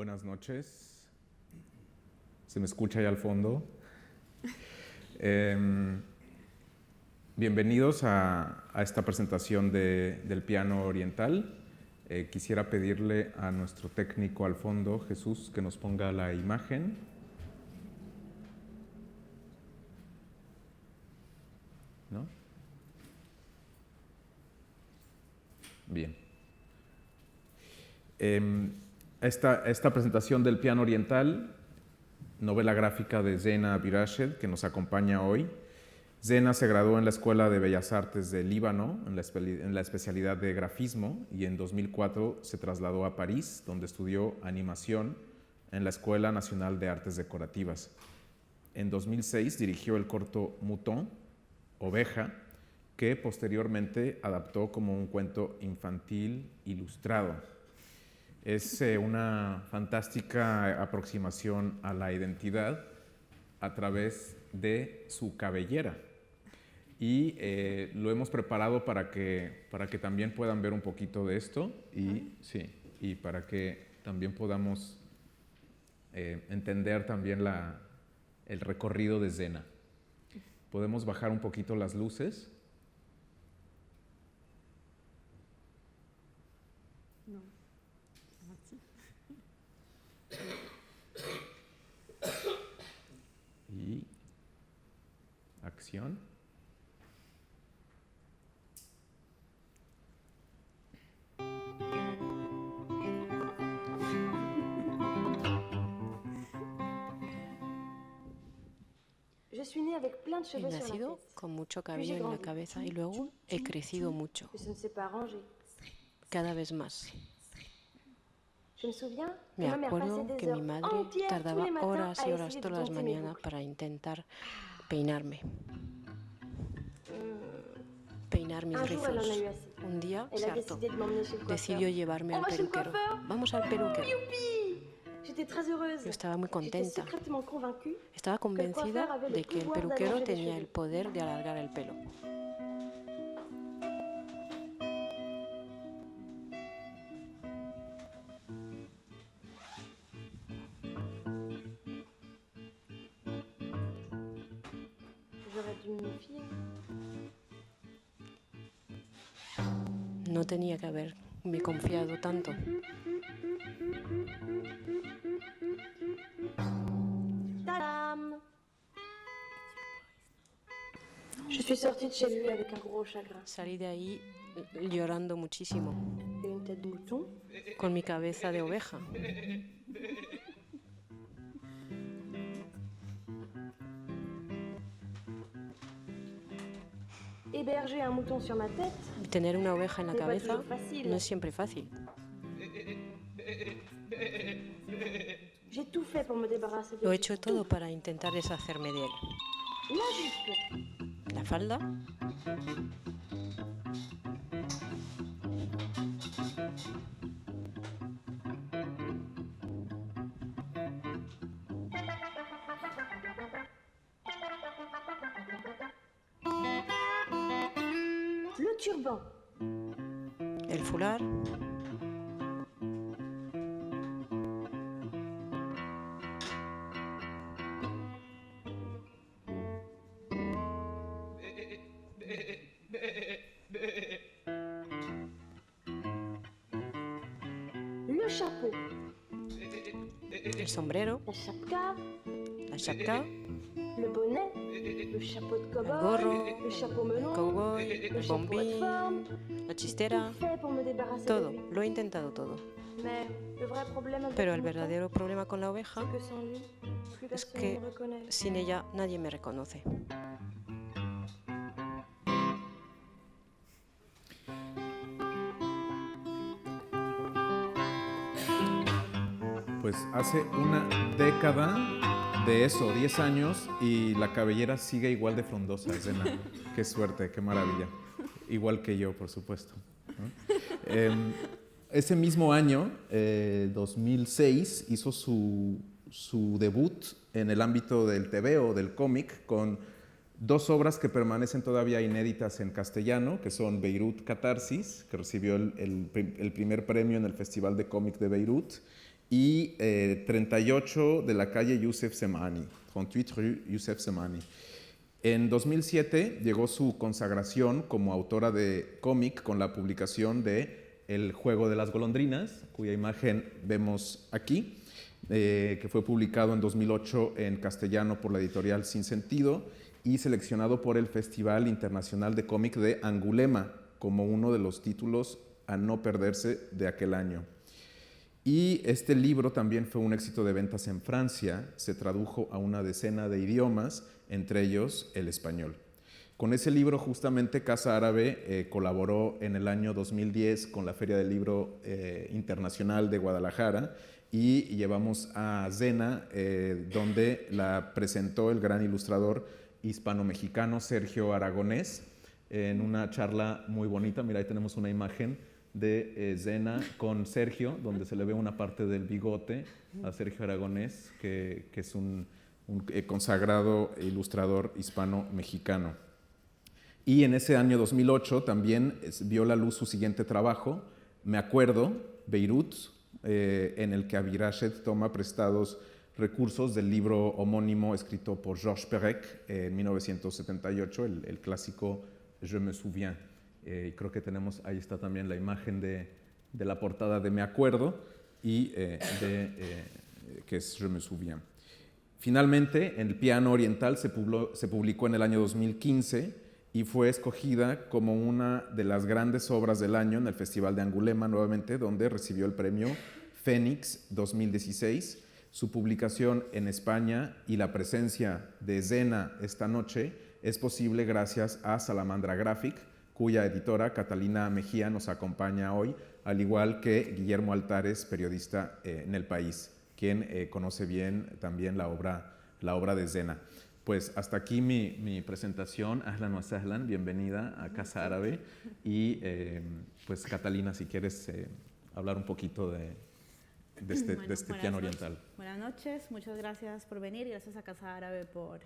Buenas noches. ¿Se me escucha ahí al fondo? Bienvenidos a esta presentación del piano oriental. Quisiera pedirle a nuestro técnico al fondo, Jesús, que nos ponga la imagen. ¿No? Bien. Esta presentación del piano oriental, novela gráfica de Zena Abireshed, que nos acompaña hoy. Zena se graduó en la Escuela de Bellas Artes de Líbano, en la especialidad de grafismo, y en 2004 se trasladó a París, donde estudió animación en la Escuela Nacional de Artes Decorativas. En 2006 dirigió el corto Mouton, Oveja, que posteriormente adaptó como un cuento infantil ilustrado. Es una fantástica aproximación a la identidad a través de su cabellera. Y lo hemos preparado para que también puedan ver un poquito de esto y para que también podamos entender también el recorrido de Zena. Podemos bajar un poquito las luces. No. Y acción. He nacido con mucho cabello en la cabeza y luego he crecido mucho, cada vez más. Me acuerdo que mi madre tardaba horas y horas todas las mañanas para intentar peinar mis rizos. Un día se hartó. Decidió llevarme al peluquero. Vamos al peluquero. Yo estaba muy contenta. Estaba convencida de que el peluquero tenía el poder de alargar el pelo. No tenía que haberme confiado tanto. Salí de ahí llorando muchísimo, con mi cabeza de oveja. Tener una oveja en la cabeza no es siempre fácil. Lo he hecho todo para intentar deshacerme de él. La falda. El fular. El sombrero. La chapka. El gorro, el cowboy, el bombín, la chistera, todo, lo he intentado todo. Pero el verdadero problema con la oveja es que sin ella nadie me reconoce. Pues hace una década de eso, 10 años, y la cabellera sigue igual de frondosa, Zena. Qué suerte, qué maravilla. Igual que yo, por supuesto, ¿no? Ese mismo año, 2006, hizo su debut en el ámbito del tebeo, del cómic, con dos obras que permanecen todavía inéditas en castellano, que son Beirut Catarsis, que recibió el primer premio en el Festival de Cómic de Beirut, y 38 de la calle Youssef Semani, 38 rue Youssef Semani. En 2007 llegó su consagración como autora de cómic con la publicación de El juego de las golondrinas, cuya imagen vemos aquí, que fue publicado en 2008 en castellano por la editorial Sin Sentido y seleccionado por el Festival Internacional de Cómic de Angulema como uno de los títulos a no perderse de aquel año. Y este libro también fue un éxito de ventas en Francia, se tradujo a una decena de idiomas, entre ellos el español. Con ese libro justamente Casa Árabe colaboró en el año 2010 con la Feria del Libro Internacional de Guadalajara y llevamos a Zena, donde la presentó el gran ilustrador hispano-mexicano Sergio Aragonés en una charla muy bonita. Mira, ahí tenemos una imagen de Zena con Sergio, donde se le ve una parte del bigote a Sergio Aragonés, que es un consagrado ilustrador hispano-mexicano. Y en ese año 2008 también vio la luz su siguiente trabajo, Me acuerdo, Beirut, en el que Abirached toma prestados recursos del libro homónimo escrito por Georges Perec en 1978, el clásico Je me souviens. Y creo que tenemos, ahí está también la imagen de la portada de Me acuerdo y que es Je me souviens. Finalmente, El piano oriental se publicó en el año 2015 y fue escogida como una de las grandes obras del año en el Festival de Angulema, nuevamente, donde recibió el premio Fénix 2016. Su publicación en España y la presencia de Zena esta noche es posible gracias a Salamandra Graphic, cuya editora Catalina Mejía nos acompaña hoy, al igual que Guillermo Altares, periodista en El País, quien conoce bien también la obra de Zena. Pues hasta aquí mi presentación. Ahlan wa sahlan, bienvenida a Casa Árabe. Y pues Catalina, si quieres hablar un poquito de este piano oriental. Buenas noches, muchas gracias por venir y gracias a Casa Árabe por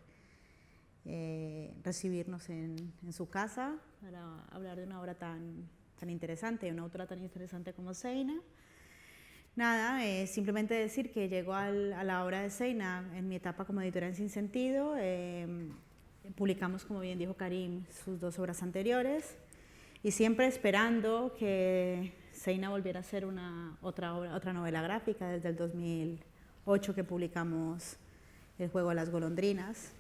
recibirnos en su casa para hablar de una obra tan interesante, una autora tan interesante como Zeina. Nada, simplemente decir que llego a la obra de Zeina en mi etapa como editora en Sin Sentido. Publicamos, como bien dijo Karim, sus dos obras anteriores y siempre esperando que Zeina volviera a hacer otra novela gráfica desde el 2008 que publicamos El juego de las golondrinas.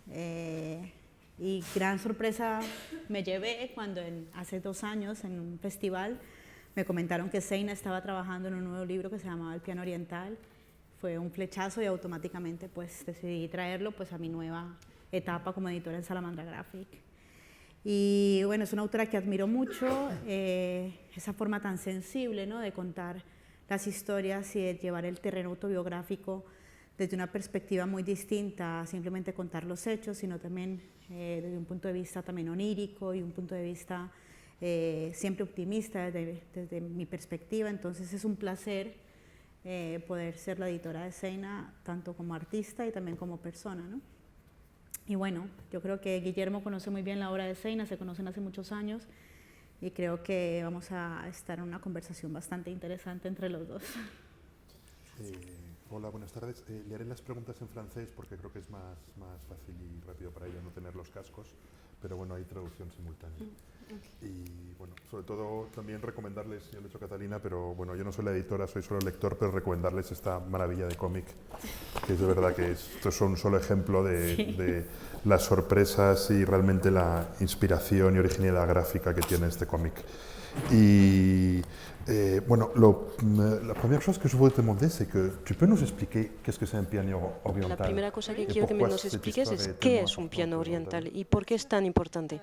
Y gran sorpresa me llevé cuando hace 2 años en un festival me comentaron que Zeina estaba trabajando en un nuevo libro que se llamaba El piano oriental. Fue un flechazo y automáticamente pues decidí traerlo pues a mi nueva etapa como editora en Salamandra Graphic. Y bueno, es una autora que admiro mucho, esa forma tan sensible, ¿no?, de contar las historias y de llevar el terreno autobiográfico desde una perspectiva muy distinta a simplemente contar los hechos, sino también desde un punto de vista también onírico y un punto de vista siempre optimista desde mi perspectiva. Entonces es un placer poder ser la editora de Zeina, tanto como artista y también como persona, ¿no? Y bueno, yo creo que Guillermo conoce muy bien la obra de Zeina, se conocen hace muchos años y creo que vamos a estar en una conversación bastante interesante entre los dos. Hola, buenas tardes. Le haré las preguntas en francés porque creo que es más fácil y rápido para ella no tener los cascos, pero bueno, hay traducción simultánea. Okay. Y bueno, sobre todo también recomendarles, yo lo he hecho Catalina, pero bueno, yo no soy la editora, soy solo el lector, pero recomendarles esta maravilla de cómic, que es de verdad que esto es un solo ejemplo de las sorpresas y realmente la inspiración y originalidad gráfica que tiene este cómic. Y bueno, la primera cosa que je voudrais te demander, c'est que tu peux nous expliquer qu'est-ce que c'est un piano oriental. La primera cosa que quiero que nos expliques es qué es un piano oriental y por qué es tan importante.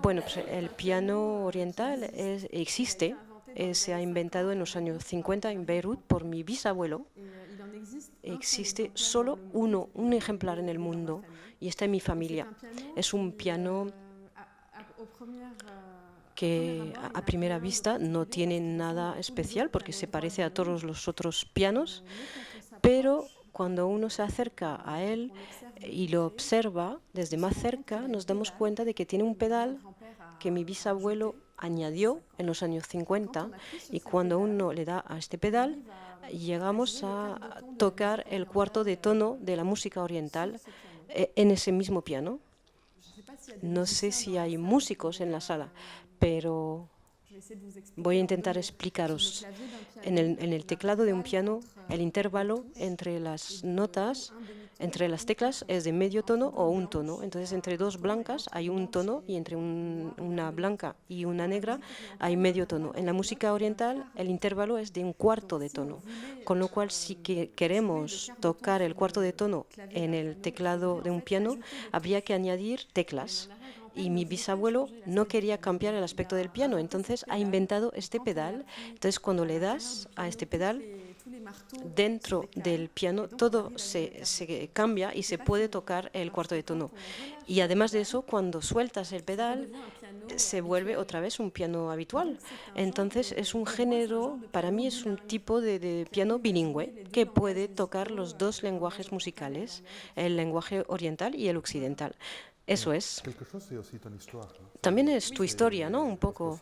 Bueno, pues el piano oriental existe, se ha inventado en los años 50 en Beirut por mi bisabuelo. Existe solo un ejemplar en el mundo y está en mi familia. Es un piano que a primera vista no tiene nada especial porque se parece a todos los otros pianos, pero cuando uno se acerca a él y lo observa desde más cerca, nos damos cuenta de que tiene un pedal que mi bisabuelo añadió en los años 50 y cuando uno le da a este pedal, llegamos a tocar el cuarto de tono de la música oriental en ese mismo piano. No sé si hay músicos en la sala, pero voy a intentar explicaros. En el teclado de un piano, el intervalo entre las notas, entre las teclas, es de medio tono o un tono. Entonces, entre dos blancas hay un tono y entre una blanca y una negra hay medio tono. En la música oriental, el intervalo es de un cuarto de tono. Con lo cual, si queremos tocar el cuarto de tono en el teclado de un piano, habría que añadir teclas. Y mi bisabuelo no quería cambiar el aspecto del piano, entonces ha inventado este pedal. Entonces, cuando le das a este pedal, dentro del piano todo se cambia y se puede tocar el cuarto de tono. Y además de eso, cuando sueltas el pedal, se vuelve otra vez un piano habitual. Entonces, es un género, para mí es un tipo de piano bilingüe que puede tocar los dos lenguajes musicales, el lenguaje oriental y el occidental. Eso es. También es tu historia, ¿no? Un poco,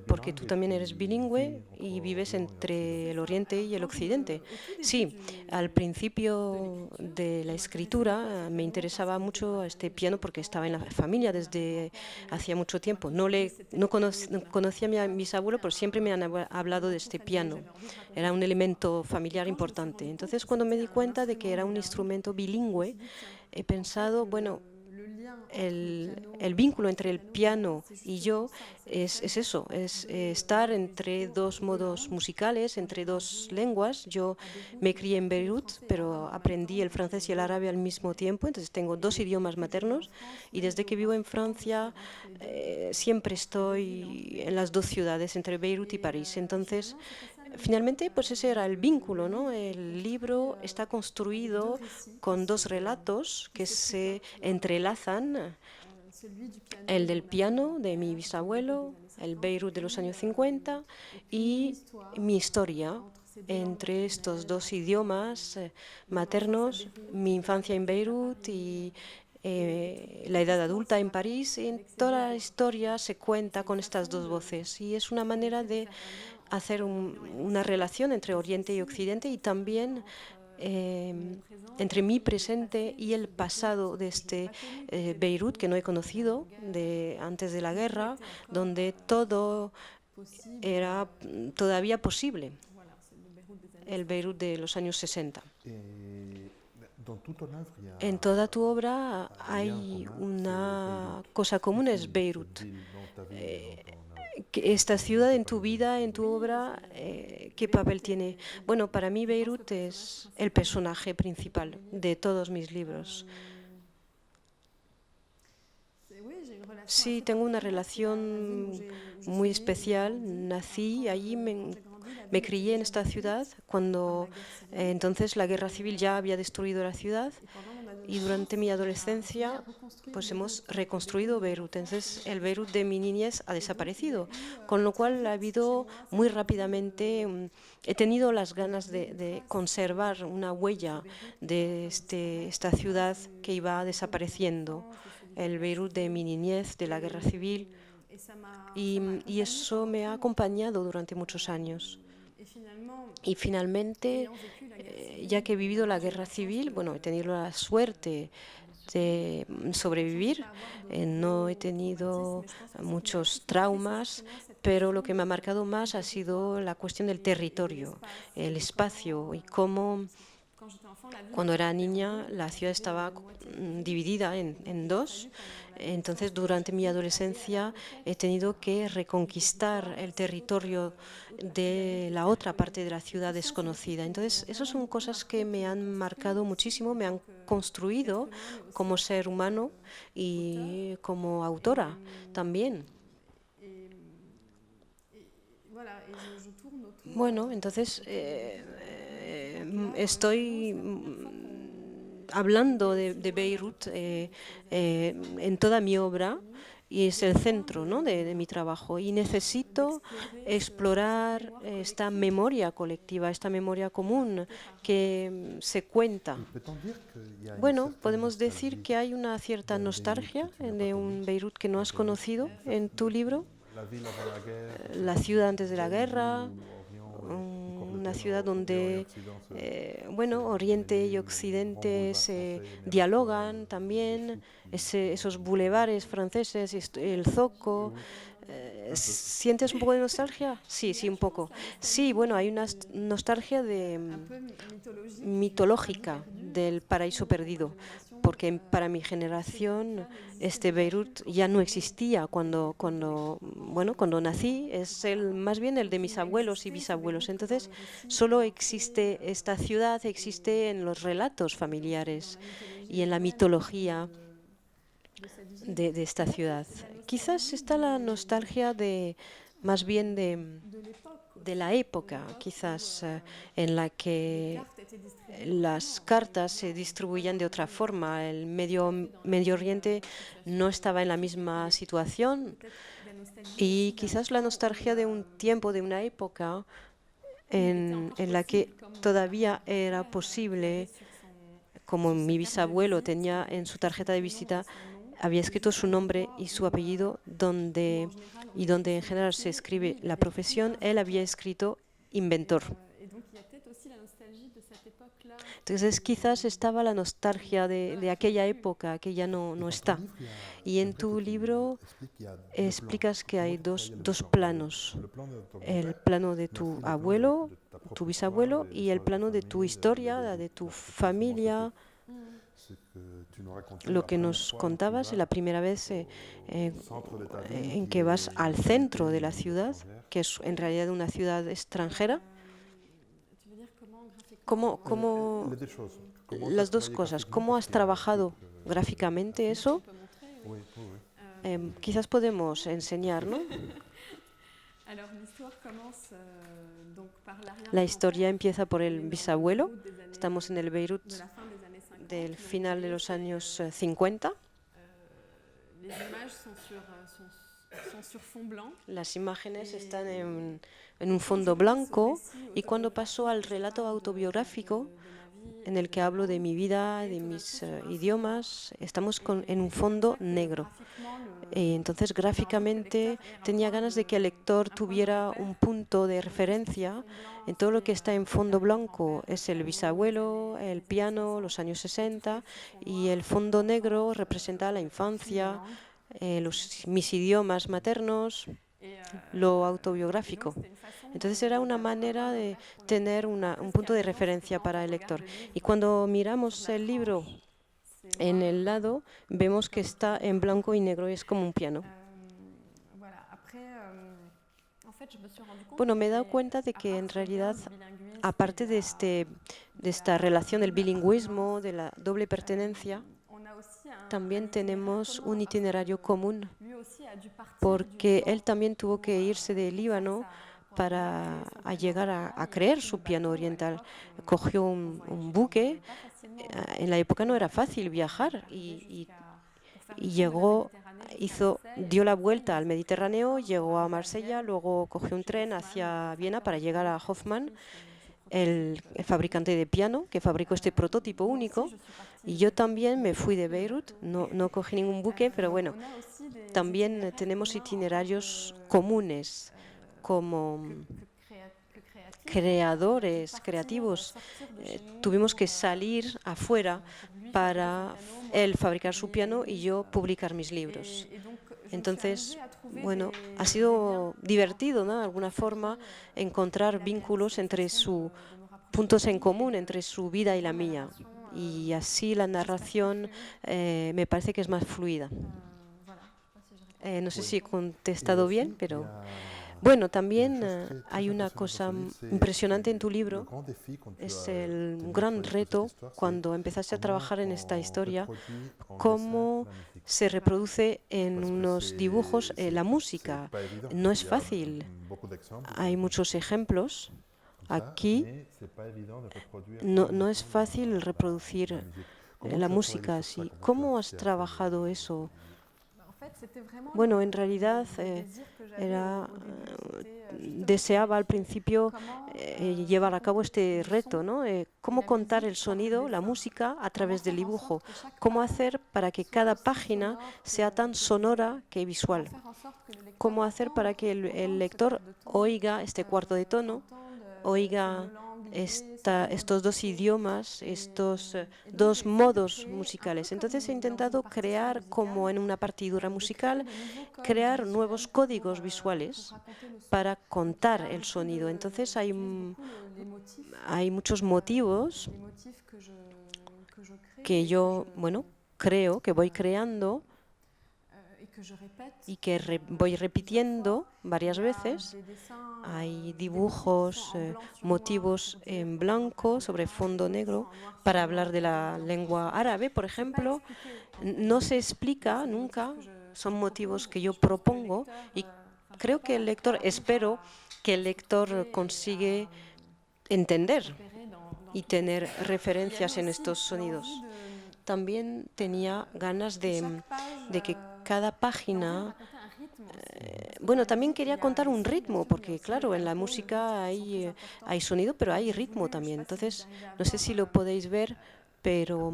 porque tú también eres bilingüe y vives entre el Oriente y el Occidente. Sí, al principio de la escritura me interesaba mucho este piano porque estaba en la familia desde hacía mucho tiempo. No conocía a mi bisabuelo, pero siempre me han hablado de este piano. Era un elemento familiar importante. Entonces, cuando me di cuenta de que era un instrumento bilingüe, he pensado, bueno, el vínculo entre el piano y yo es eso, es estar entre dos modos musicales, entre dos lenguas. Yo me crié en Beirut, pero aprendí el francés y el árabe al mismo tiempo, entonces tengo dos idiomas maternos y desde que vivo en Francia siempre estoy en las dos ciudades, entre Beirut y París. Entonces, finalmente, pues ese era el vínculo, ¿no? El libro está construido con dos relatos que se entrelazan, el del piano de mi bisabuelo, el Beirut de los años 50 y mi historia entre estos dos idiomas maternos, mi infancia en Beirut y la edad adulta en París. Y en toda la historia se cuenta con estas dos voces y es una manera de hacer una relación entre Oriente y Occidente y también entre mi presente y el pasado de este Beirut que no he conocido antes de la guerra, donde todo era todavía posible, el Beirut de los años 60. En toda tu obra hay una cosa común, es Beirut. Esta ciudad en tu vida, en tu obra, ¿qué papel tiene? Bueno, para mí Beirut es el personaje principal de todos mis libros. Sí, tengo una relación muy especial. Nací allí, me crié en esta ciudad cuando entonces la guerra civil ya había destruido la ciudad. Y durante mi adolescencia, pues hemos reconstruido Beirut. Entonces, el Beirut de mi niñez ha desaparecido, con lo cual ha habido muy rápidamente, he tenido las ganas de conservar una huella de esta ciudad que iba desapareciendo, el Beirut de mi niñez, de la guerra civil, y eso me ha acompañado durante muchos años. Y finalmente, ya que he vivido la guerra civil, bueno, he tenido la suerte de sobrevivir, no he tenido muchos traumas, pero lo que me ha marcado más ha sido la cuestión del territorio, el espacio y cómo cuando era niña la ciudad estaba dividida en dos. Entonces, durante mi adolescencia he tenido que reconquistar el territorio de la otra parte de la ciudad desconocida. Entonces, esas son cosas que me han marcado muchísimo, me han construido como ser humano y como autora también. Bueno, entonces estoy hablando de Beirut en toda mi obra y es el centro, ¿no?, de mi trabajo y necesito explorar esta memoria colectiva, esta memoria común que se cuenta. Bueno, podemos decir que hay una cierta nostalgia de un Beirut que no has conocido en tu libro, la ciudad antes de la guerra, una ciudad donde bueno, Oriente y Occidente se dialogan también, esos bulevares franceses, el Zoco. ¿Sientes un poco de nostalgia? Sí, sí, un poco. Sí, bueno, hay una nostalgia mitológica del paraíso perdido, porque para mi generación este Beirut ya no existía cuando nací, es más bien el de mis abuelos y bisabuelos. Entonces, solo existe esta ciudad, existe en los relatos familiares y en la mitología de esta ciudad. Quizás está la nostalgia más bien de la época, quizás en la que las cartas se distribuían de otra forma. El Medio Oriente no estaba en la misma situación y quizás la nostalgia de un tiempo, de una época en la que todavía era posible, como mi bisabuelo tenía en su tarjeta de visita, había escrito su nombre y su apellido, donde en general se escribe la profesión, él había escrito inventor. Entonces quizás estaba la nostalgia de aquella época que ya no está. Y en tu libro explicas que hay dos planos, el plano de tu abuelo, tu bisabuelo, y el plano de tu historia, la de tu familia. Lo que nos contabas la primera vez en que vas al centro de la ciudad, que es en realidad una ciudad extranjera. Las dos cosas, ¿cómo has trabajado gráficamente eso? Quizás podemos enseñar, ¿no? La historia empieza por el bisabuelo. Estamos en el Beirut del final de los años 50. Las imágenes están en un fondo blanco y cuando paso al relato autobiográfico en el que hablo de mi vida, de mis idiomas, estamos en un fondo negro. Entonces, gráficamente, tenía ganas de que el lector tuviera un punto de referencia en todo lo que está en fondo blanco. Es el bisabuelo, el piano, los años 60, y el fondo negro representa la infancia, mis idiomas maternos, lo autobiográfico. Entonces era una manera de tener un punto de referencia para el lector. Y cuando miramos el libro en el lado, vemos que está en blanco y negro, es como un piano. Bueno, me he dado cuenta de que en realidad, aparte de esta relación del bilingüismo, de la doble pertenencia, también tenemos un itinerario común, porque él también tuvo que irse de Líbano para llegar a crear su piano oriental. Cogió un buque, en la época no era fácil viajar, y llegó, dio la vuelta al Mediterráneo, llegó a Marsella, luego cogió un tren hacia Viena para llegar a Hoffmann, el fabricante de piano que fabricó este prototipo único. Y yo también me fui de Beirut, no cogí ningún buque, pero bueno, también tenemos itinerarios comunes como creativos. Tuvimos que salir afuera para él fabricar su piano y yo publicar mis libros. Entonces, bueno, ha sido divertido, ¿no? De alguna forma, encontrar vínculos puntos en común entre su vida y la mía. Y así la narración me parece que es más fluida. No sé si he contestado bien, pero... Bueno, también hay una cosa impresionante en tu libro, es el gran reto cuando empezaste a trabajar en esta historia, cómo se reproduce en unos dibujos la música. No es fácil, hay muchos ejemplos. Aquí no es fácil reproducir la música así. ¿Cómo has trabajado eso? Bueno, en realidad deseaba al principio llevar a cabo este reto, ¿no? Cómo contar el sonido, la música a través del dibujo. Cómo hacer para que cada página sea tan sonora que visual. Cómo hacer para que el lector oiga este cuarto de tono oiga estos dos idiomas, estos dos modos musicales. Entonces he intentado crear, como en una partitura musical, crear nuevos códigos visuales para contar el sonido. Entonces hay muchos motivos que yo, creo, que voy creando y que voy repitiendo varias veces. Hay dibujos, motivos en blanco sobre fondo negro para hablar de la lengua árabe, por ejemplo. No se explica nunca, son motivos que yo propongo y creo que el lector, espero que el lector consigue entender y tener referencias en estos sonidos. También tenía ganas de que cada página, también quería contar un ritmo, porque claro, en la música hay sonido, pero hay ritmo también. Entonces, no sé si lo podéis ver, pero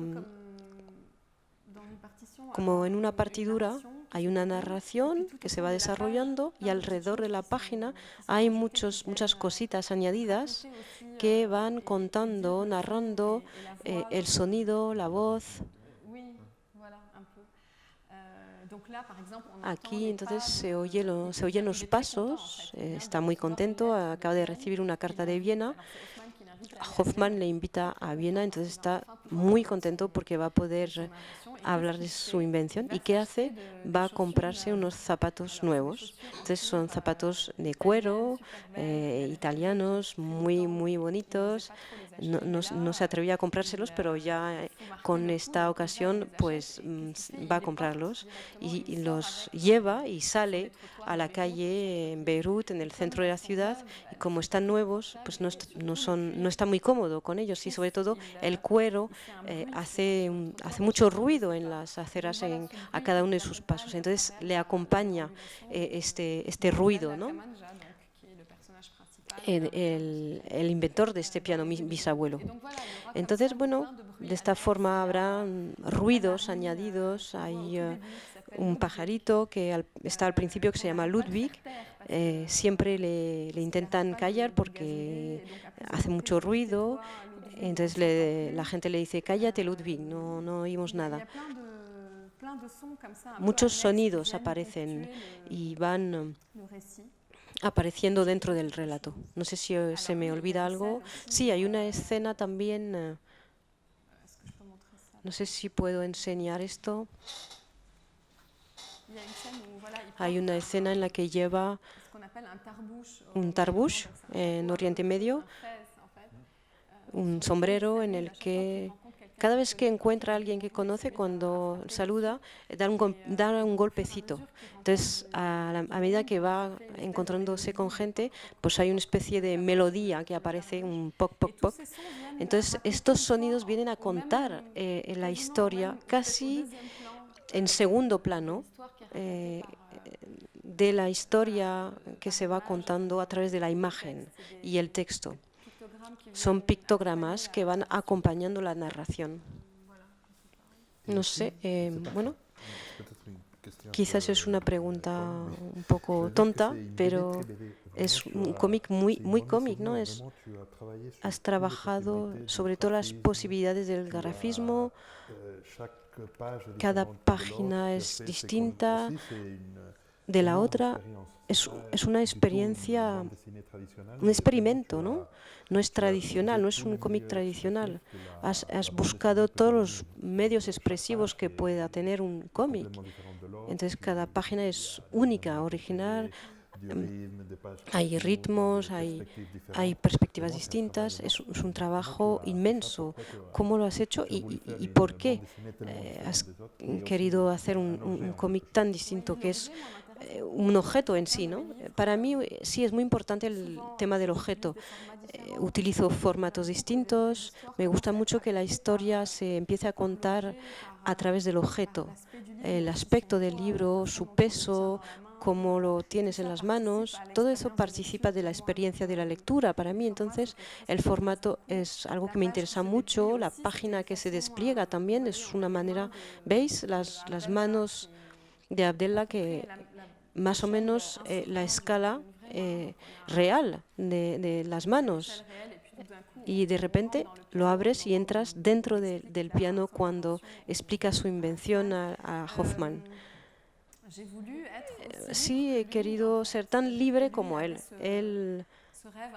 como en una partitura hay una narración que se va desarrollando y alrededor de la página hay muchas cositas añadidas que van contando, narrando el sonido, la voz. Aquí entonces se oyen los pasos, está muy contento, acaba de recibir una carta de Viena. Hoffmann le invita a Viena, entonces está muy contento porque va a poder hablar de su invención. ¿Y qué hace? Va a comprarse unos zapatos nuevos. Entonces son zapatos de cuero, italianos, muy, muy bonitos. No se atrevía a comprárselos, pero ya con esta ocasión pues va a comprarlos y los lleva y sale a la calle en Beirut, en el centro de la ciudad, y como están nuevos, pues no está muy cómodo con ellos, y sobre todo el cuero hace mucho ruido en las aceras a cada uno de sus pasos. Entonces le acompaña este ruido, ¿no? El inventor de este piano, mi bisabuelo. Entonces, de esta forma habrá ruidos añadidos. Hay un pajarito que está al principio que se llama Ludwig. Siempre le intentan callar porque hace mucho ruido. Entonces la gente le dice, cállate Ludwig, no oímos nada. Muchos sonidos aparecen y van apareciendo dentro del relato. No sé si se me olvida algo. Sí, hay una escena también. No sé si puedo enseñar esto. Hay una escena en la que lleva un tarbush en Oriente Medio, un sombrero en el que cada vez que encuentra a alguien que conoce, cuando saluda, da un golpecito. Entonces, a medida que va encontrándose con gente, pues hay una especie de melodía que aparece, un poc, poc, poc. Entonces, estos sonidos vienen a contar la historia casi en segundo plano, de la historia que se va contando a través de la imagen y el texto. Son pictogramas que van acompañando la narración. No sé, quizás es una pregunta un poco tonta, pero es un cómic muy cómic, ¿no? Has trabajado sobre todas las posibilidades del grafismo. Cada página es distinta de la otra. Es una experiencia, un experimento, ¿no? No es tradicional, no es un cómic tradicional. Has buscado todos los medios expresivos que pueda tener un cómic. Entonces cada página es única, original. Hay ritmos, hay perspectivas distintas. Es un trabajo inmenso. ¿Cómo lo has hecho y por qué has querido hacer un cómic tan distinto, que es un objeto en sí, ¿no? Para mí sí es muy importante el tema del objeto. Utilizo formatos distintos. Me gusta mucho que la historia se empiece a contar a través del objeto. El aspecto del libro, su peso, cómo lo tienes en las manos, todo eso participa de la experiencia de la lectura para mí. Entonces, el formato es algo que me interesa mucho. La página que se despliega también es una manera, ¿veis? Las manos de Abdella, que más o menos la escala real de las manos. Y de repente lo abres y entras dentro del piano cuando explica su invención a Hoffman. Sí, he querido ser tan libre como él. Él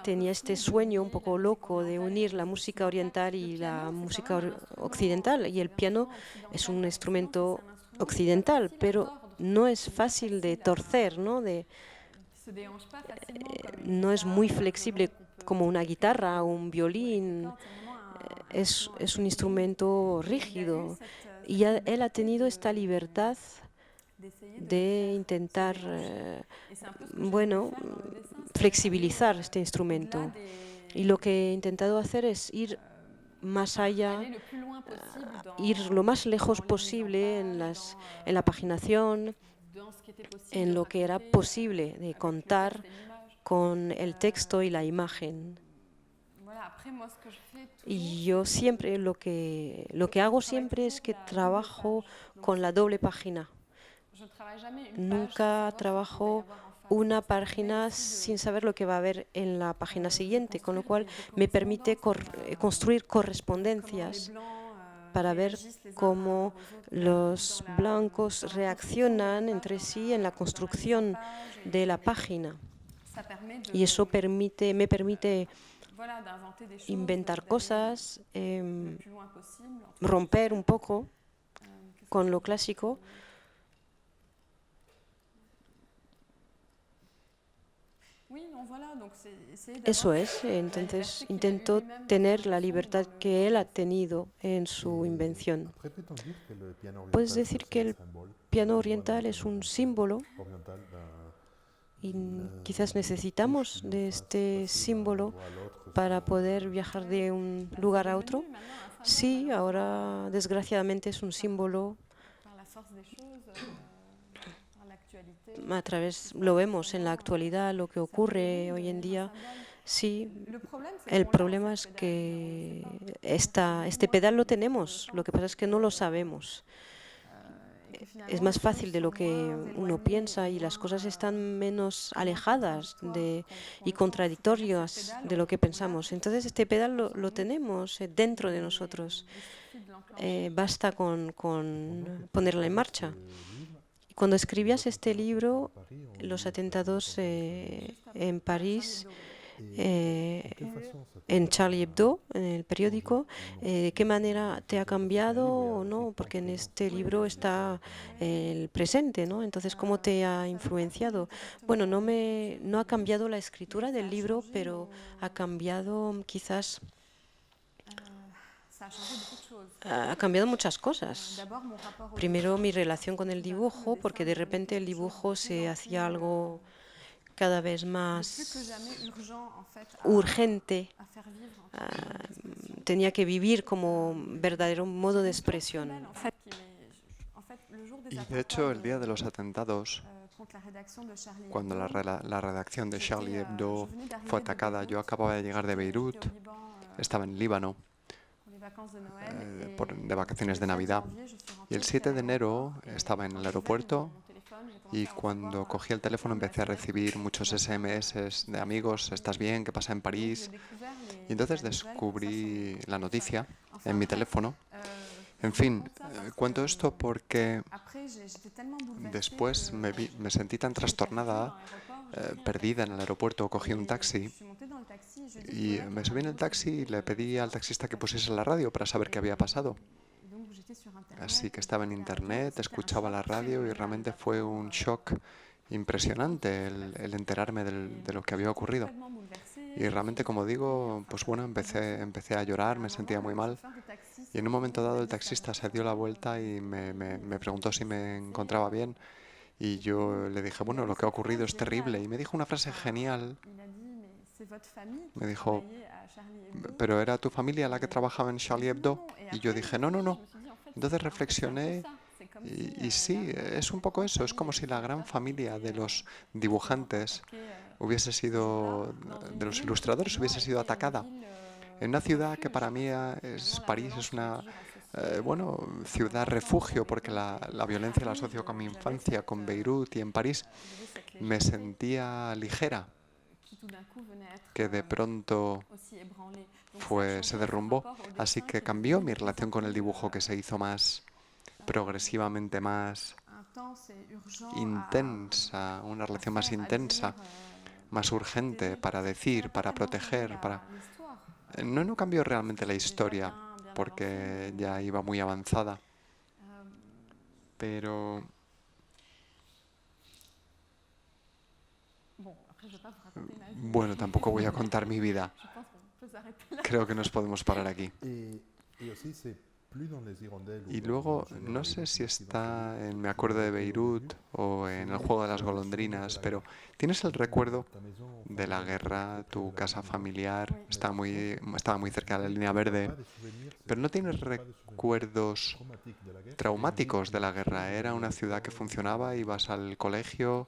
tenía este sueño un poco loco de unir la música oriental y la música occidental. Y el piano es un instrumento occidental, pero no es fácil de torcer, ¿no? No es muy flexible como una guitarra o un violín. Es un instrumento rígido. Y él ha tenido esta libertad de intentar, flexibilizar este instrumento. Y lo que he intentado hacer es ir más allá, ir lo más lejos posible en la paginación, en lo que era posible de contar con el texto y la imagen. Y yo siempre, lo que hago siempre es que trabajo con la doble página. Nunca trabajo una página sin saber lo que va a haber en la página siguiente, con lo cual me permite construir correspondencias para ver cómo los blancos reaccionan entre sí en la construcción de la página. Y eso me permite inventar cosas, romper un poco con lo clásico. Eso es, entonces intento tener la libertad que él ha tenido en su invención. Puedes decir que el piano oriental es un símbolo y quizás necesitamos de este símbolo para poder viajar de un lugar a otro. Sí, ahora desgraciadamente es un símbolo. Lo vemos en la actualidad, lo que ocurre hoy en día. Sí, el problema es que este pedal lo tenemos, lo que pasa es que no lo sabemos. Es más fácil de lo que uno piensa y las cosas están menos alejadas y contradictorias de lo que pensamos. Entonces este pedal lo tenemos dentro de nosotros. Basta con ponerla en marcha. Cuando escribías este libro, los atentados en París, en Charlie Hebdo, en el periódico, ¿de qué manera te ha cambiado o no? Porque en este libro está el presente, ¿no? Entonces, ¿cómo te ha influenciado? Bueno, no ha cambiado la escritura del libro, pero ha cambiado quizás... Ha cambiado muchas cosas. Primero mi relación con el dibujo, porque de repente el dibujo se hacía algo cada vez más urgente. Tenía que vivir como verdadero modo de expresión. Y de hecho, el día de los atentados, cuando la redacción de Charlie Hebdo fue atacada, yo acababa de llegar de Beirut, estaba en Líbano, de vacaciones de Navidad. Y el 7 de enero estaba en el aeropuerto y cuando cogí el teléfono empecé a recibir muchos SMS de amigos, ¿estás bien? ¿Qué pasa en París? Y entonces descubrí la noticia en mi teléfono. En fin, cuento esto porque después me sentí tan trastornada, perdida en el aeropuerto, cogí un taxi y me subí en el taxi y le pedí al taxista que pusiese la radio para saber qué había pasado. Así que estaba en internet, escuchaba la radio y realmente fue un shock impresionante el enterarme de lo que había ocurrido. Y realmente, como digo, pues bueno, empecé a llorar, me sentía muy mal. Y en un momento dado el taxista se dio la vuelta y me preguntó si me encontraba bien. Y yo le dije, bueno, lo que ha ocurrido es terrible. Y me dijo una frase genial. Me dijo, ¿pero era tu familia la que trabajaba en Charlie Hebdo? Y yo dije, no, no, no. Entonces reflexioné y sí, es un poco eso. Es como si la gran familia de los dibujantes hubiese sido, de los ilustradores, hubiese sido atacada. En una ciudad que para mí es París, es una ciudad refugio, porque la violencia la asocio con mi infancia, con Beirut, y en París me sentía ligera. que de pronto se derrumbó. Así que cambió mi relación con el dibujo, que se hizo más progresivamente más intensa, una relación más intensa, más urgente para decir, para proteger, No cambió realmente la historia, porque ya iba muy avanzada, pero bueno, tampoco voy a contar mi vida. Creo que nos podemos parar aquí. Y luego, no sé si está en Me acuerdo de Beirut o en El juego de las golondrinas, pero ¿tienes el recuerdo de la guerra? Tu casa familiar estaba muy cerca de la línea verde, pero ¿no tienes recuerdos traumáticos de la guerra? ¿Era una ciudad que funcionaba? ¿Ibas al colegio?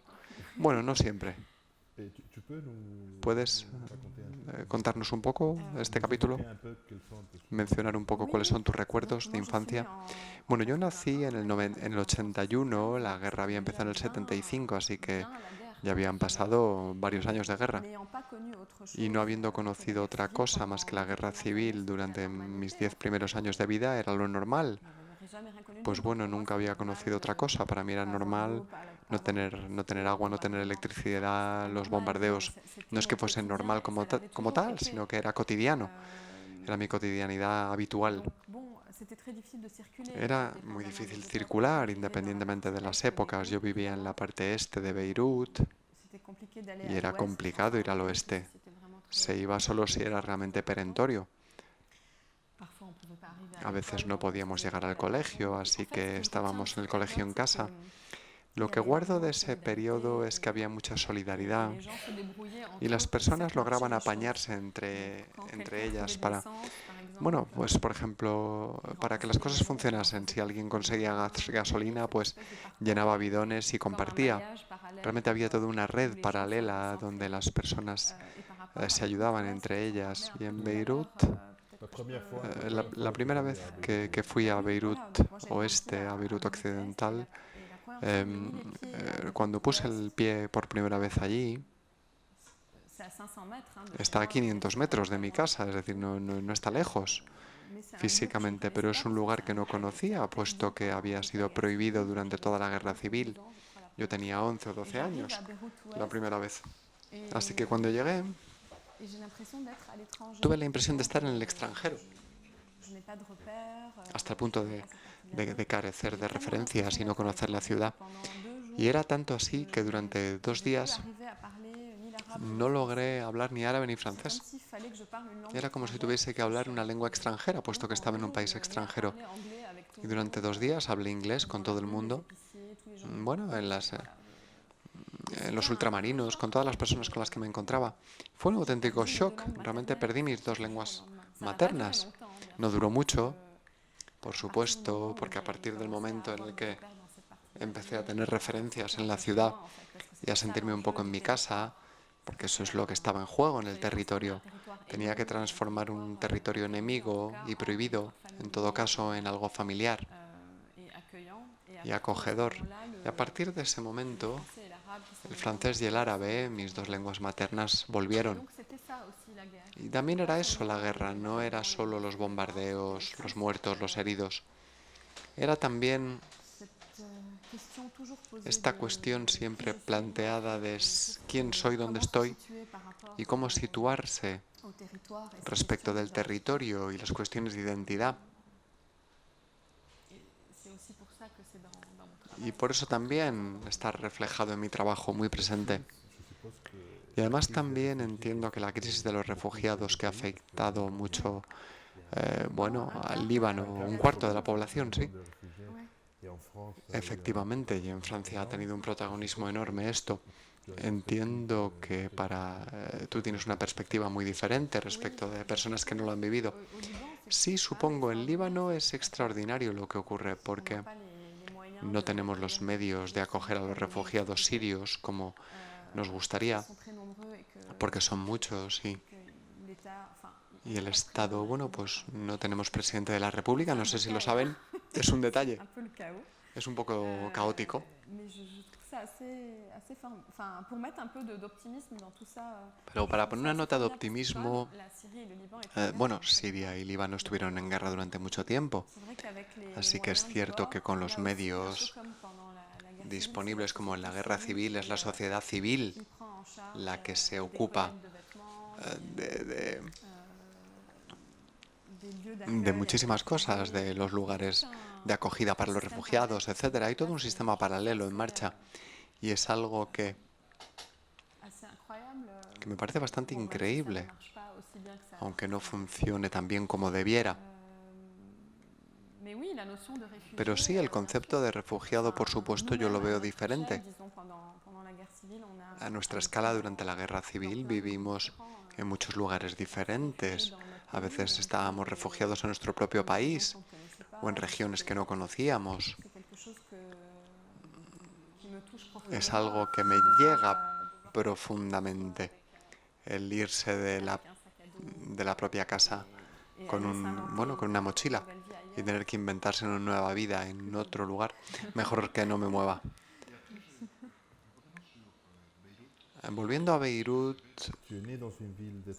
Bueno, no siempre. ¿Puedes contarnos un poco este capítulo? Mencionar un poco cuáles son tus recuerdos de infancia. Bueno, yo nací en el 81, la guerra había empezado en el 75, así que ya habían pasado varios años de guerra. Y no habiendo conocido otra cosa más que la guerra civil durante mis 10 primeros años de vida, era lo normal. Pues bueno, nunca había conocido otra cosa. Para mí era normal no tener agua, no tener electricidad, los bombardeos. No es que fuesen normal como tal, sino que era cotidiano. Era mi cotidianidad habitual. Era muy difícil circular, independientemente de las épocas. Yo vivía en la parte este de Beirut y era complicado ir al oeste. Se iba solo si era realmente perentorio. A veces no podíamos llegar al colegio, así que estábamos en el colegio en casa. Lo que guardo de ese periodo es que había mucha solidaridad y las personas lograban apañarse entre ellas para, bueno, pues por ejemplo, para que las cosas funcionasen. Si alguien conseguía gasolina, pues llenaba bidones y compartía. Realmente había toda una red paralela donde las personas se ayudaban entre ellas. Y en Beirut, la primera vez que fui a Beirut Oeste, a Beirut Occidental, cuando puse el pie por primera vez allí, está a 500 metros de mi casa, es decir, no está lejos físicamente, pero es un lugar que no conocía, puesto que había sido prohibido durante toda la guerra civil. Yo tenía 11 o 12 años la primera vez. Así que cuando llegué, tuve la impresión de estar en el extranjero, hasta el punto de carecer de referencias y no conocer la ciudad. Y era tanto así que durante 2 días no logré hablar ni árabe ni francés. Era como si tuviese que hablar una lengua extranjera, puesto que estaba en un país extranjero. Y durante 2 días hablé inglés con todo el mundo. Bueno, en los ultramarinos, con todas las personas con las que me encontraba. Fue un auténtico shock. Realmente perdí mis 2 lenguas maternas. No duró mucho, por supuesto, porque a partir del momento en el que empecé a tener referencias en la ciudad y a sentirme un poco en mi casa, porque eso es lo que estaba en juego en el territorio. Tenía que transformar un territorio enemigo y prohibido, en todo caso, en algo familiar y acogedor. Y a partir de ese momento, el francés y el árabe, mis 2 lenguas maternas, volvieron. Y también era eso la guerra, no era solo los bombardeos, los muertos, los heridos. Era también esta cuestión siempre planteada de quién soy, dónde estoy y cómo situarse respecto del territorio y las cuestiones de identidad. Y por eso también está reflejado en mi trabajo, muy presente. Y además también entiendo que la crisis de los refugiados, que ha afectado mucho al Líbano, 1/4 de la población, sí. Efectivamente, y en Francia ha tenido un protagonismo enorme esto. Entiendo que tú tienes una perspectiva muy diferente respecto de personas que no lo han vivido. Sí, supongo, en Líbano es extraordinario lo que ocurre, porque no tenemos los medios de acoger a los refugiados sirios como nos gustaría, porque son muchos y el Estado, bueno, pues no tenemos presidente de la República, no sé si lo saben, es un detalle, es un poco caótico, Pero para poner una nota de optimismo, bueno, Siria y Líbano estuvieron en guerra durante mucho tiempo, así que es cierto que con los medios disponibles como en la guerra civil es la sociedad civil la que se ocupa de muchísimas cosas, de los lugares de acogida para los refugiados, etcétera. Hay todo un sistema paralelo en marcha y es algo que me parece bastante increíble, aunque no funcione tan bien como debiera. Pero sí, el concepto de refugiado, por supuesto, yo lo veo diferente. A nuestra escala, durante la guerra civil, vivimos en muchos lugares diferentes. A veces estábamos refugiados en nuestro propio país o en regiones que no conocíamos. Es algo que me llega profundamente, el irse de la propia casa con una mochila y tener que inventarse una nueva vida en otro lugar. Mejor que no me mueva. Volviendo a Beirut,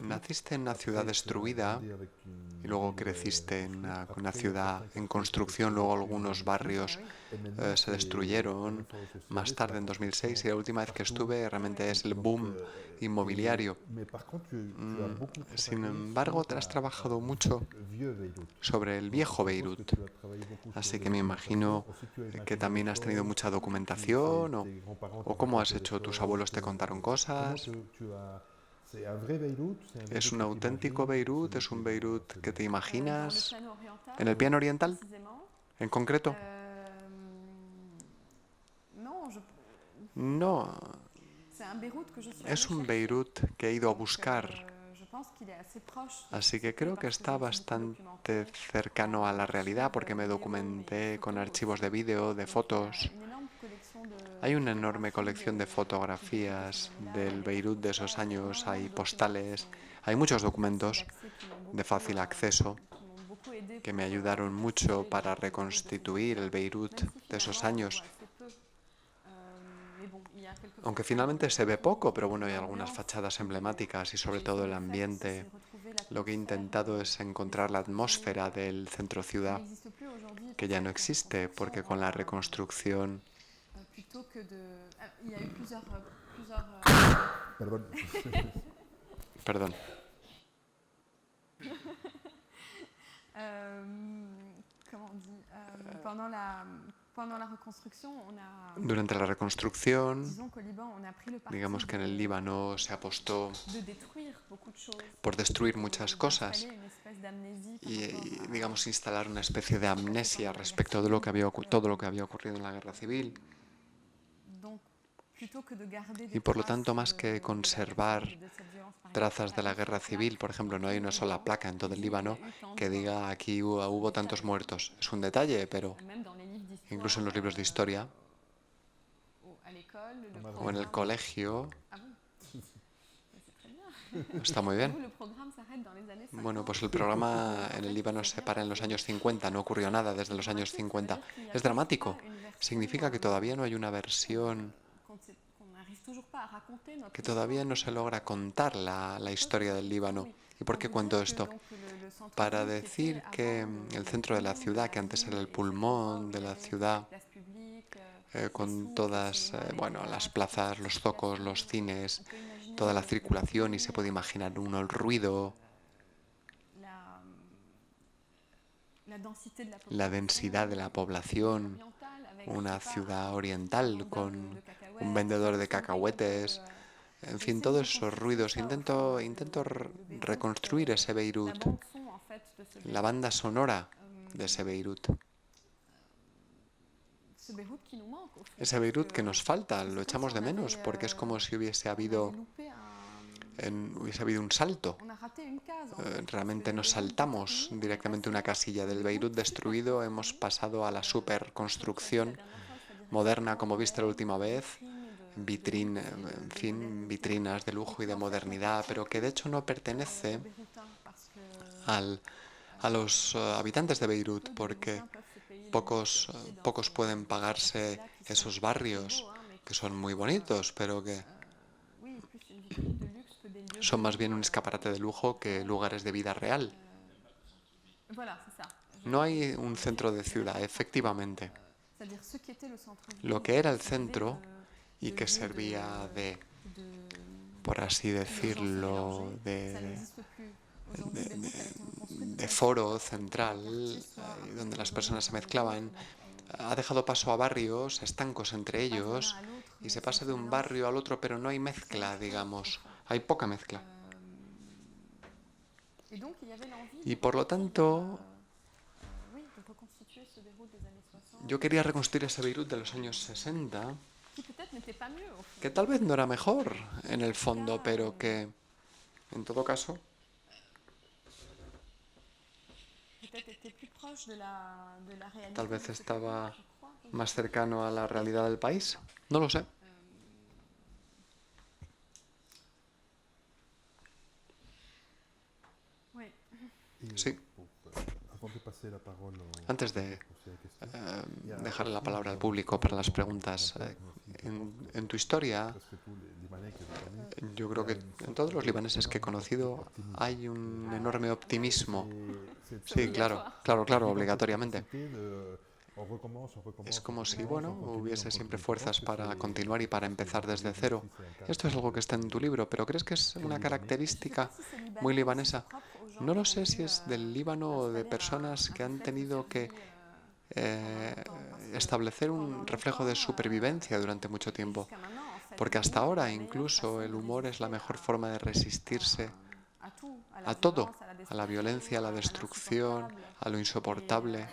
naciste en una ciudad destruida y luego creciste en una ciudad en construcción, luego algunos barrios se destruyeron. Más tarde, en 2006, y la última vez que estuve, realmente es el boom inmobiliario. Sin embargo, te has trabajado mucho sobre el viejo Beirut, así que me imagino que también has tenido mucha documentación o cómo has hecho. ¿Tus abuelos te contaron cosas? ¿Es un auténtico Beirut? ¿Es un Beirut que te imaginas? ¿En el Piano Oriental, en concreto? No, es un Beirut que he ido a buscar, así que creo que está bastante cercano a la realidad porque me documenté con archivos de vídeo, de fotos. Hay una enorme colección de fotografías del Beirut de esos años, hay postales, hay muchos documentos de fácil acceso que me ayudaron mucho para reconstituir el Beirut de esos años. Aunque finalmente se ve poco, pero bueno, hay algunas fachadas emblemáticas y sobre todo el ambiente. Lo que he intentado es encontrar la atmósfera del centro ciudad, que ya no existe, porque con la reconstrucción... Perdón. Durante la reconstrucción, digamos que en el Líbano se apostó por destruir muchas cosas y digamos, instalar una especie de amnesia respecto de todo lo que había ocurrido en la guerra civil. Y por lo tanto, más que conservar trazas de la guerra civil, por ejemplo, no hay una sola placa en todo el Líbano que diga aquí hubo tantos muertos. Es un detalle, pero incluso en los libros de historia o en el colegio está muy bien. Bueno, pues el programa en el Líbano se para en los años 50, no ocurrió nada desde los años 50. Es dramático. Significa que todavía no hay una versión, que todavía no se logra contar la historia del Líbano. ¿Y por qué cuento esto? Para decir que el centro de la ciudad, que antes era el pulmón de la ciudad, con todas las plazas, los zocos, los cines, toda la circulación, y se puede imaginar uno el ruido, la densidad de la población, una ciudad oriental con un vendedor de cacahuetes, en fin, todos esos ruidos. Intento reconstruir ese Beirut, la banda sonora de ese Beirut. Ese Beirut que nos falta, lo echamos de menos, porque es como si hubiese habido un salto. Realmente nos saltamos directamente una casilla. Del Beirut destruido hemos pasado a la superconstrucción moderna, como viste la última vez, vitrinas de lujo y de modernidad, pero que de hecho no pertenece a los habitantes de Beirut, porque pocos pueden pagarse esos barrios que son muy bonitos, pero que son más bien un escaparate de lujo que lugares de vida real. No hay un centro de ciudad, efectivamente. Lo que era el centro y que servía de, por así decirlo, de foro central, donde las personas se mezclaban, ha dejado paso a barrios, estancos entre ellos, y se pasa de un barrio al otro, pero no hay mezcla, digamos. Hay poca mezcla. Y por lo tanto, yo quería reconstruir ese Beirut de los años 60, que tal vez no era mejor en el fondo, pero que, en todo caso, tal vez estaba más cercano a la realidad del país. No lo sé. Sí. Antes de dejarle la palabra al público para las preguntas, en tu historia, yo creo que en todos los libaneses que he conocido hay un enorme optimismo. Sí, claro, obligatoriamente. Es como si, hubiese siempre fuerzas para continuar y para empezar desde cero. Esto es algo que está en tu libro, pero ¿crees que es una característica muy libanesa? No lo sé si es del Líbano o de personas que han tenido que establecer un reflejo de supervivencia durante mucho tiempo. Porque hasta ahora incluso el humor es la mejor forma de resistirse a todo, a la violencia, a la destrucción, a lo insoportable.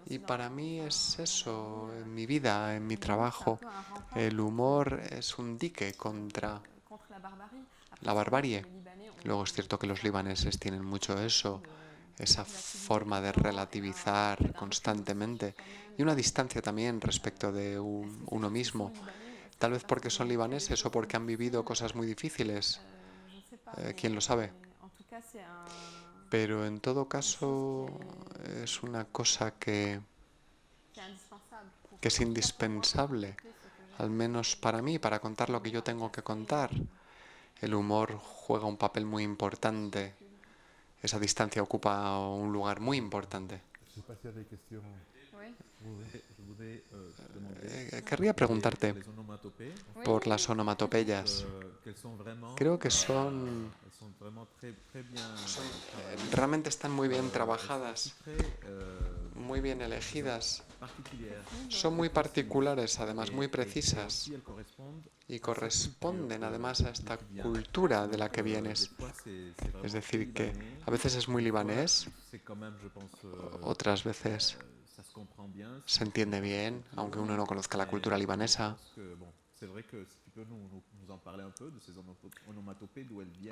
Y para mí es eso, en mi vida, en mi trabajo, el humor es un dique contra la barbarie. Luego es cierto que los libaneses tienen mucho eso, esa forma de relativizar constantemente y una distancia también respecto de uno mismo. Tal vez porque son libaneses o porque han vivido cosas muy difíciles, quién lo sabe. Pero en todo caso es una cosa que es indispensable, al menos para mí, para contar lo que yo tengo que contar. El humor juega un papel muy importante. Esa distancia ocupa un lugar muy importante. Querría preguntarte por las onomatopeyas. Creo que realmente están muy bien trabajadas, muy bien elegidas. Son muy particulares, además muy precisas, y corresponden además a esta cultura de la que vienes. Es decir, que a veces es muy libanés, otras veces se entiende bien, aunque uno no conozca la cultura libanesa.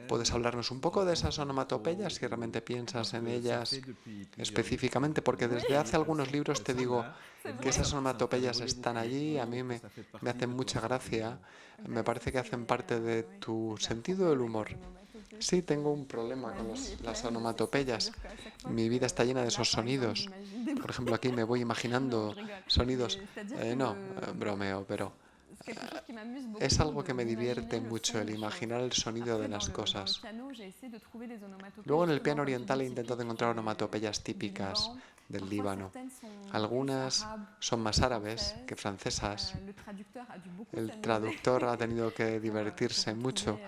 ¿Puedes hablarnos un poco de esas onomatopeyas, si realmente piensas en ellas específicamente? Porque desde hace algunos libros te digo que esas onomatopeyas están allí, a mí me hacen mucha gracia, me parece que hacen parte de tu sentido del humor. Sí, tengo un problema con las onomatopeyas. Mi vida está llena de esos sonidos. Por ejemplo, aquí me voy imaginando sonidos. No, bromeo, pero es algo que me divierte mucho, el imaginar el sonido de las cosas. Luego en el piano oriental he intentado encontrar onomatopeyas típicas del Líbano. Algunas son más árabes que francesas. El traductor ha tenido que divertirse mucho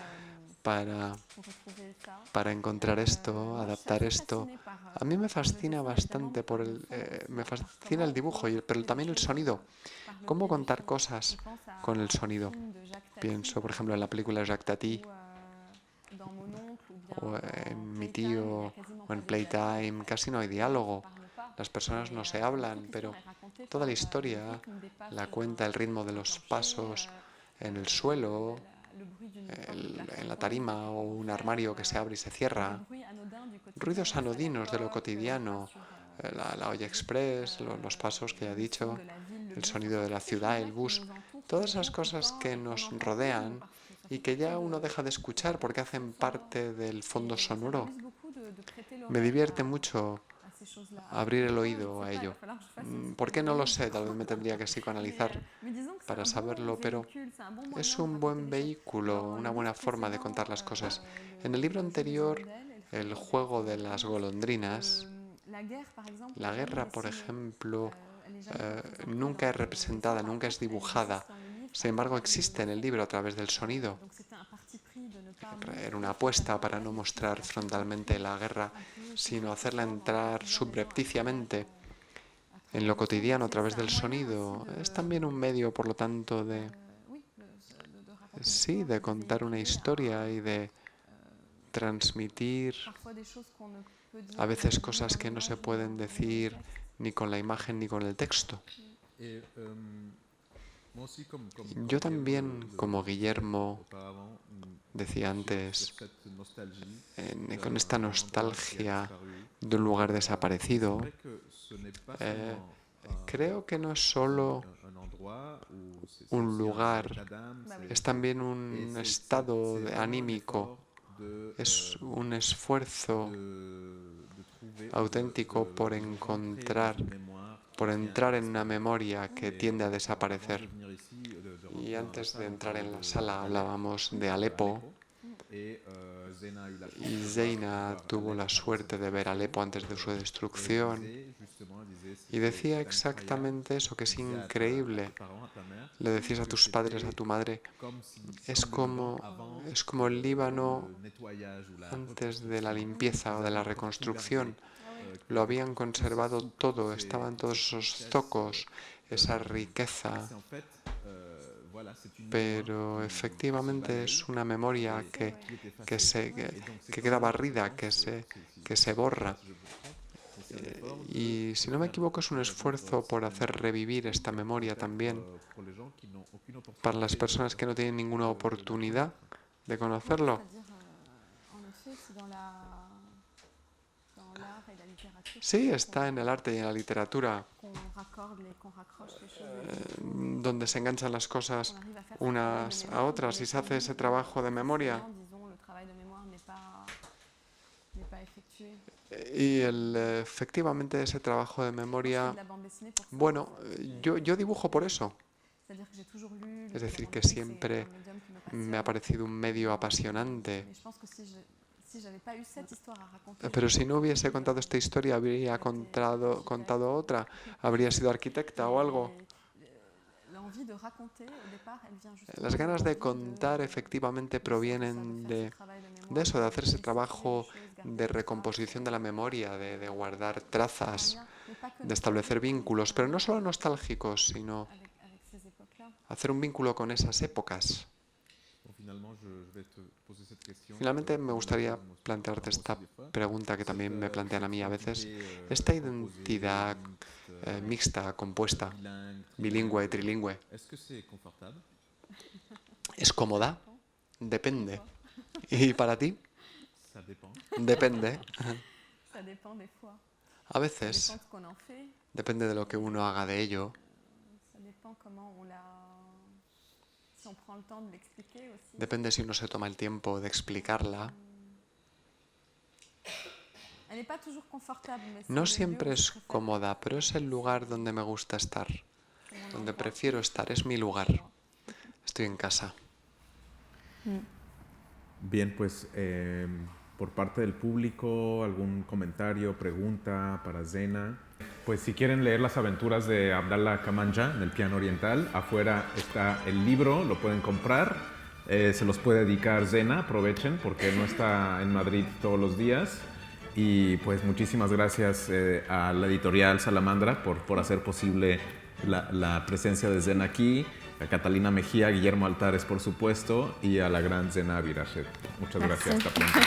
para encontrar esto, adaptar esto. A mí me fascina bastante me fascina el dibujo, pero también el sonido. ¿Cómo contar cosas con el sonido? Pienso, por ejemplo, en la película Jacques Tati, o en Mi tío, o en Playtime. Casi no hay diálogo. Las personas no se hablan, pero toda la historia la cuenta el ritmo de los pasos en el suelo, en la tarima o un armario que se abre y se cierra. Ruidos anodinos de lo cotidiano, la olla express, los pasos que ya he dicho, el sonido de la ciudad, el bus, todas esas cosas que nos rodean y que ya uno deja de escuchar porque hacen parte del fondo sonoro. Me divierte mucho abrir el oído a ello. ¿Por qué? No lo sé, tal vez me tendría que psicoanalizar para saberlo, pero es un buen vehículo, una buena forma de contar las cosas. En el libro anterior, El juego de las golondrinas, la guerra, por ejemplo, nunca es representada, nunca es dibujada. Sin embargo, existe en el libro a través del sonido. Era una apuesta para no mostrar frontalmente la guerra, sino hacerla entrar subrepticiamente en lo cotidiano a través del sonido. Es también un medio, por lo tanto, de contar una historia y de transmitir a veces cosas que no se pueden decir ni con la imagen ni con el texto. Yo también, como Guillermo decía antes, con esta nostalgia de un lugar desaparecido, creo que no es solo un lugar, es también un estado anímico, es un esfuerzo auténtico por entrar en una memoria que tiende a desaparecer. Y antes de entrar en la sala hablábamos de Alepo, y Zeina tuvo la suerte de ver Alepo antes de su destrucción, y decía exactamente eso, que es increíble. Le decías a tus padres, a tu madre, es como el Líbano antes de la limpieza o de la reconstrucción. Lo habían conservado todo, estaban todos esos zocos, esa riqueza, pero efectivamente es una memoria que queda barrida, que se borra. Y si no me equivoco es un esfuerzo por hacer revivir esta memoria también para las personas que no tienen ninguna oportunidad de conocerlo. Sí, está en el arte y en la literatura, donde se enganchan las cosas unas a otras y se hace ese trabajo de memoria. Y efectivamente ese trabajo de memoria, bueno, yo dibujo por eso. Es decir, que siempre me ha parecido un medio apasionante. Pero si no hubiese contado esta historia, habría contado otra, habría sido arquitecta o algo. Las ganas de contar efectivamente provienen de eso, de hacer ese trabajo de recomposición de la memoria, de guardar trazas, de establecer vínculos, pero no solo nostálgicos, sino hacer un vínculo con esas épocas. Finalmente me gustaría plantearte esta pregunta que también me plantean a mí a veces. Esta identidad mixta, compuesta, bilingüe, trilingüe, ¿es cómoda? Depende. ¿Y para ti? Depende. A veces depende de lo que uno haga de ello. Depende si uno se toma el tiempo de explicarla. No siempre es cómoda, pero es el lugar donde me gusta estar, donde prefiero estar, es mi lugar. Estoy en casa. Bien, pues por parte del público, algún comentario, pregunta para Zeina. Pues si quieren leer las aventuras de Abdallah Kamanja, del piano oriental, afuera está el libro, lo pueden comprar, se los puede dedicar Zeina, aprovechen porque no está en Madrid todos los días. Y pues muchísimas gracias a la editorial Salamandra por hacer posible la presencia de Zeina aquí, a Catalina Mejía, Guillermo Altares por supuesto, y a la gran Zeina Avirached. Muchas gracias, hasta pronto.